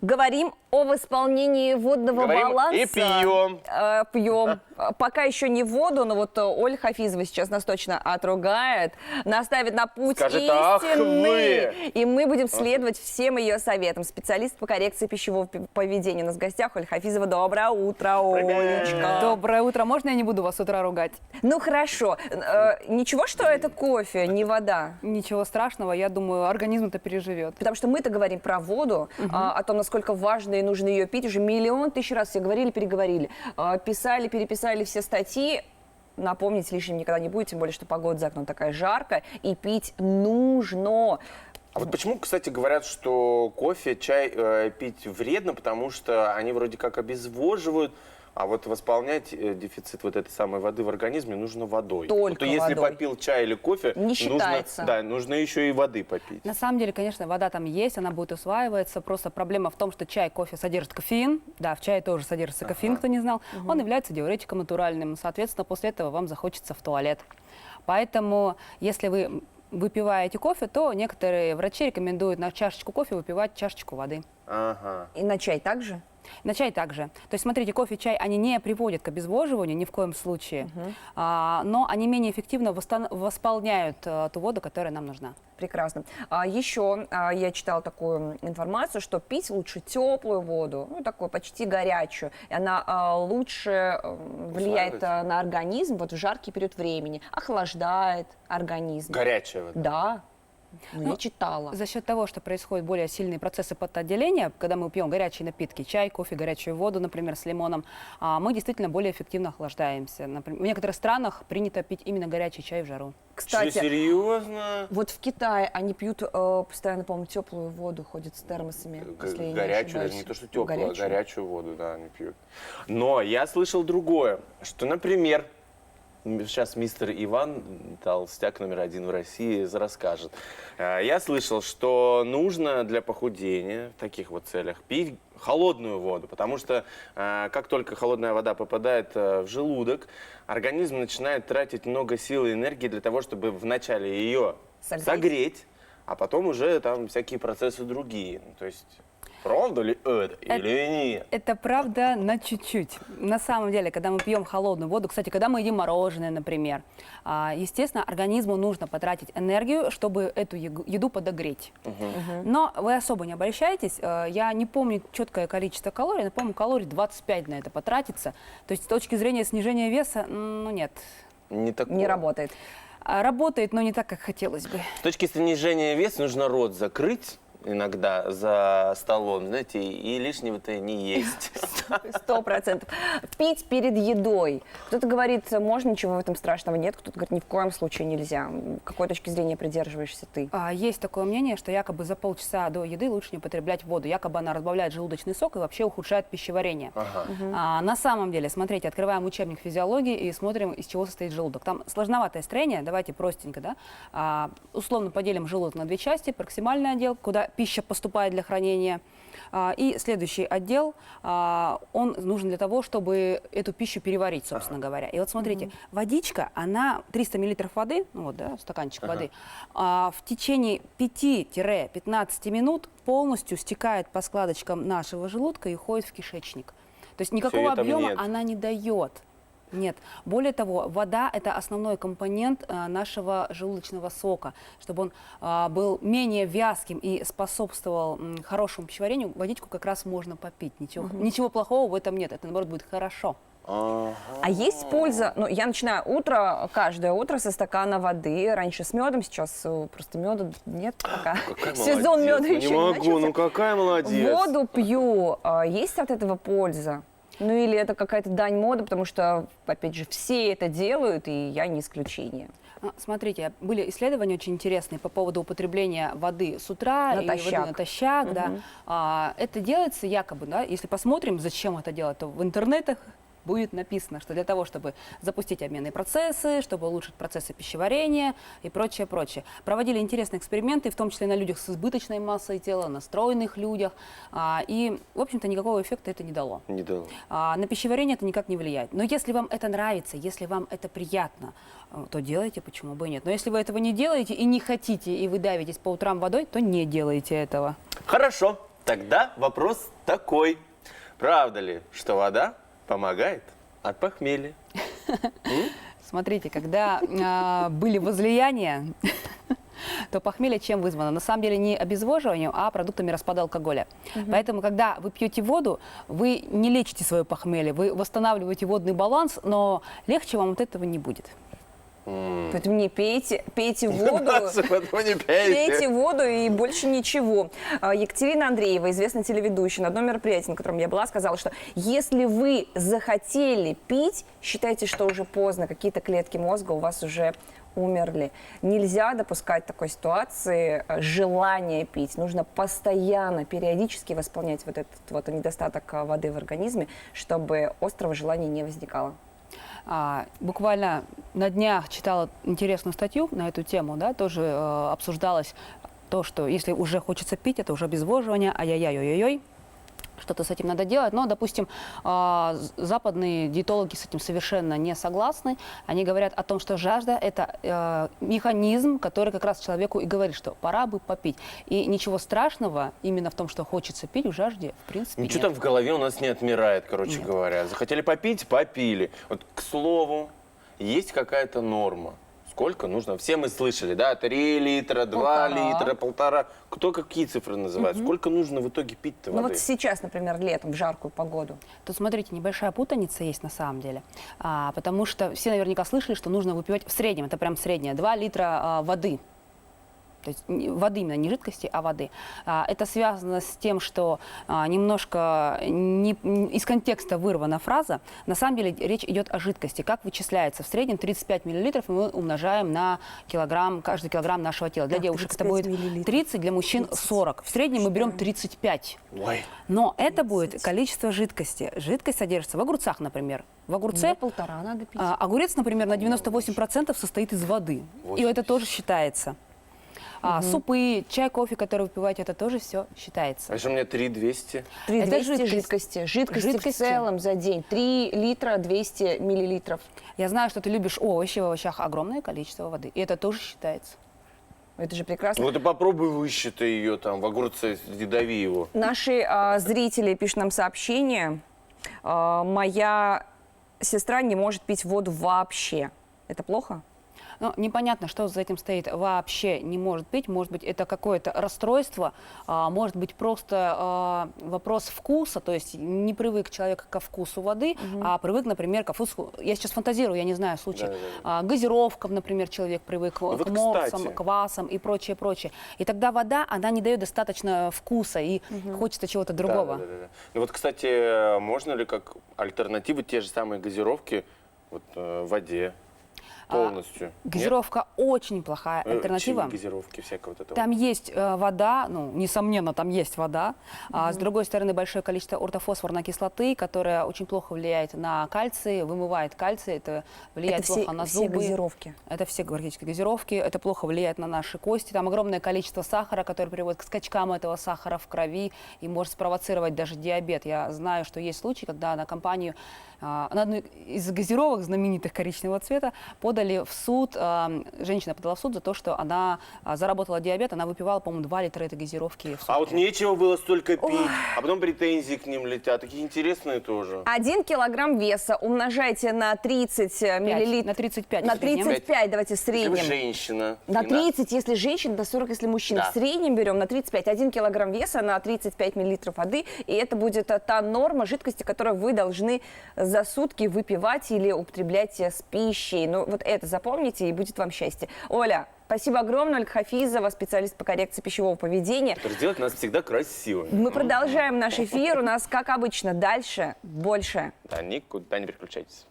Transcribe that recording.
Говорим о восполнении водного баланса. И пьем. Пьем. Пока еще не воду, но вот Ольга Хафизова сейчас нас точно отругает, наставит на путь Скажет: истины. ах вы! И мы будем следовать всем ее советам. Специалист по коррекции пищевого поведения. У нас в гостях Ольга Хафизова. Доброе утро, Олечка. Доброе утро. Можно я не буду вас с утра ругать? Ну хорошо. Ничего, что это кофе, не вода? Ничего страшного, я думаю, организм это переживет. Потому что мы-то говорим про воду, о том, насколько важно и нужно ее пить. Уже миллион тысяч раз все говорили, переговорили. Писали, переписали все статьи. Напомнить лишним никогда не будет, тем более, что погода за окном такая жаркая. И пить нужно. А вот почему, кстати, говорят, что кофе, чай пить вредно, потому что они вроде как обезвоживают, а вот восполнять дефицит вот этой самой воды в организме нужно водой. Только то если водой. попил чай или кофе, Не считается. нужно еще и воды попить. На самом деле, конечно, вода там есть, она будет усваиваться. Просто проблема в том, что чай, кофе содержит кофеин. Да, в чае тоже содержится кофеин, кто не знал. Он является диуретиком натуральным. Соответственно, после этого вам захочется в туалет. Поэтому, если вы выпиваете кофе, то некоторые врачи рекомендуют на чашечку кофе выпивать чашечку воды. Ага. И на чай также? На чай также. То есть, смотрите, кофе, чай, они не приводят к обезвоживанию ни в коем случае, но они менее эффективно восполняют ту воду, которая нам нужна. Прекрасно. Еще я читала такую информацию, что пить лучше теплую воду, ну, такую почти горячую. И она лучше влияет на организм вот в жаркий период времени, охлаждает организм. Горячая вода. Да. Я читала. За счет того, что происходят более сильные процессы потоотделения, когда мы пьем горячие напитки, чай, кофе, горячую воду, например, с лимоном, мы действительно более эффективно охлаждаемся. Например, в некоторых странах принято пить именно горячий чай в жару. Кстати, Что, серьезно? вот в Китае они пьют постоянно, по-моему, теплую воду, ходят с термосами. Если я не Горячую, ошибаюсь. даже не то, что теплую, Горячую. а горячую воду, да, они пьют. Но я слышал другое, что, например, сейчас мистер Иван, толстяк №1 в России, расскажет. Я слышал, что нужно для похудения в таких вот целях пить холодную воду, потому что как только холодная вода попадает в желудок, организм начинает тратить много сил и энергии для того, чтобы вначале ее согреть, а потом уже там всякие процессы другие. То есть... Правда ли это или нет? Это правда на чуть-чуть. На самом деле, когда мы пьем холодную воду, кстати, когда мы едим мороженое, например, естественно, организму нужно потратить энергию, чтобы эту еду подогреть. Но вы особо не обольщайтесь. Я не помню четкое количество калорий, но, по-моему, калорий 25 на это потратится. То есть с точки зрения снижения веса, ну нет. Не работает. Работает, но не так, как хотелось бы. С точки снижения веса нужно рот закрыть иногда за столом, знаете, и лишнего-то не есть. 100%. Пить перед едой. Кто-то говорит, можно, ничего в этом страшного нет. Кто-то говорит, ни в коем случае нельзя. Какой точки зрения придерживаешься ты? Есть такое мнение, что якобы за полчаса до еды лучше не употреблять воду. Якобы она разбавляет желудочный сок и вообще ухудшает пищеварение. На самом деле, смотрите, открываем учебник физиологии и смотрим, из чего состоит желудок. Там сложноватое строение, давайте простенько, да? Условно поделим желудок на две части. Проксимальный отдел, куда пища поступает для хранения. И следующий отдел, он нужен для того, чтобы эту пищу переварить, собственно говоря. И вот смотрите, водичка, она 300 миллилитров воды, ну вот, да, стаканчик воды, в течение 5-15 минут полностью стекает по складочкам нашего желудка и уходит в кишечник. То есть никакого объема она не дает. Нет. Более того, вода – это основной компонент нашего желудочного сока. Чтобы он был менее вязким и способствовал хорошему пищеварению, водичку как раз можно попить. Ничего плохого в этом нет. Это, наоборот, будет хорошо. А есть польза? Ну, я начинаю каждое утро со стакана воды. Раньше с медом, сейчас просто меда нет пока. Сезон меда еще не могу, ну какая молодец. Воду пью. Есть от этого польза? Ну или это какая-то дань моды, потому что, опять же, все это делают, и я не исключение. Смотрите, были исследования очень интересные по поводу употребления воды с утра и воды натощак. Да. Это делается якобы, да, если посмотрим, зачем это делать, то в интернетах будет написано, что для того, чтобы запустить обменные процессы, чтобы улучшить процессы пищеварения и прочее, прочее. Проводили интересные эксперименты, в том числе на людях с избыточной массой тела, на стройных людях, и, в общем-то, никакого эффекта это не дало. Не дало. На пищеварение это никак не влияет. Но если вам это нравится, если вам это приятно, то делайте, почему бы и нет. Но если вы этого не делаете и не хотите, и вы давитесь по утрам водой, то не делайте этого. Хорошо. Тогда вопрос такой. Правда ли, что вода помогает от похмелья? Смотрите, когда были возлияния, то похмелье чем вызвано? На самом деле не обезвоживанием, а продуктами распада алкоголя. Поэтому, когда вы пьете воду, вы не лечите свое похмелье, вы восстанавливаете водный баланс, но легче вам от этого не будет. Поэтому не пейте воду. Пейте воду и больше ничего. Екатерина Андреева, известный телеведущий, на одном мероприятии, на котором я была, сказала, что если вы захотели пить, считайте, что уже поздно, какие-то клетки мозга у вас уже умерли. Нельзя допускать такой ситуации желания пить. Нужно постоянно, периодически восполнять вот этот вот недостаток воды в организме, чтобы острого желания не возникало. Буквально на днях читала интересную статью на эту тему, да, тоже обсуждалось то, что если уже хочется пить, это уже обезвоживание, ай-яй-яй-ой-ой, что-то с этим надо делать. Но, допустим, западные диетологи с этим совершенно не согласны. Они говорят о том, что жажда – это механизм, который как раз человеку и говорит, что пора бы попить. И ничего страшного именно в том, что хочется пить, в жажде, в принципе, Ничего нет. там в голове у нас не отмирает, короче говоря. Захотели попить – попили. Вот, к слову, есть какая-то норма. Сколько нужно? Все мы слышали, да? 3 литра, 2 литра, 1,5. Кто какие цифры называет? Сколько нужно в итоге пить-то Ну воды? вот сейчас, например, летом, в жаркую погоду. Тут, смотрите, небольшая путаница есть на самом деле. Потому что все наверняка слышали, что нужно выпивать в среднем, это прям среднее, 2 литра воды. То есть воды именно, не жидкости, а воды. Это связано с тем, что немножко из контекста вырвана фраза. На самом деле речь идет о жидкости. Как вычисляется? В среднем 35 миллилитров мы умножаем на килограмм, каждый килограмм нашего тела. Для девушек это будет 30, для мужчин 40. В среднем мы берем 35. Ой. Но это будет количество жидкости. Жидкость содержится в огурцах, например. В огурце 1,5 надо пить. огурец, например, на 98% состоит из воды. И это тоже считается. Супы, чай, кофе, который вы пиваете, это тоже все считается. А что у меня 3,200? 3,200 жидкости. Жидкости в целом за день. 3 литра 200 миллилитров. Я знаю, что ты любишь овощи, в овощах огромное количество воды. И это тоже считается. Это же прекрасно. Вот и попробуй высчитай ее там, в огурце, дави его. Наши зрители пишут нам сообщение. Моя сестра не может пить воду вообще. Это плохо? Но непонятно, что за этим стоит. Вообще не может пить. Может быть, это какое-то расстройство. Может быть, просто вопрос вкуса. То есть не привык человек ко вкусу воды, а привык, например, ко вкусу... Я сейчас фантазирую, я не знаю случай. Газировкам, например, человек привык к вот, морсам, кстати. квасам и прочее, прочее. И тогда вода, она не дает достаточно вкуса, и хочется чего-то другого. Да. Ну вот, кстати, можно ли как альтернативы те же самые газировки вот, в воде полностью? Газировка очень плохая альтернатива. Газировки, всякого вот этого. Там есть вода, ну, несомненно, там есть вода. С другой стороны, большое количество ортофосфорной кислоты, которая очень плохо влияет на кальций, вымывает кальций, это влияет Это плохо на все зубы. газировки. Это все практически газировки, это плохо влияет на наши кости. Там огромное количество сахара, которое приводит к скачкам этого сахара в крови и может спровоцировать даже диабет. Я знаю, что есть случаи, когда на компанию, на одну из газировок знаменитых коричневого цвета подали в суд, женщина подала в суд за то, что она заработала диабет, она выпивала, по-моему, 2 литра этой газировки в сутки. А вот нечего было столько пить, а потом претензии к ним летят, такие интересные тоже. 1 килограмм веса умножайте на 30 миллилитров. На 35. На в среднем. 35 давайте в Если вы среднем. женщина. На и 30, если женщина, на 40, если мужчина. Да. В среднем берем на 35. 1 килограмм веса на 35 миллилитров воды. И это будет та норма жидкости, которую вы должны за сутки выпивать или употреблять с пищей. Ну, вот это запомните, и будет вам счастье. Оля, спасибо огромное. Ольга Хафизова, специалист по коррекции пищевого поведения. Который сделает нас всегда красивыми. Мы продолжаем наш эфир. У нас, как обычно, дальше больше. Да, никуда не переключайтесь.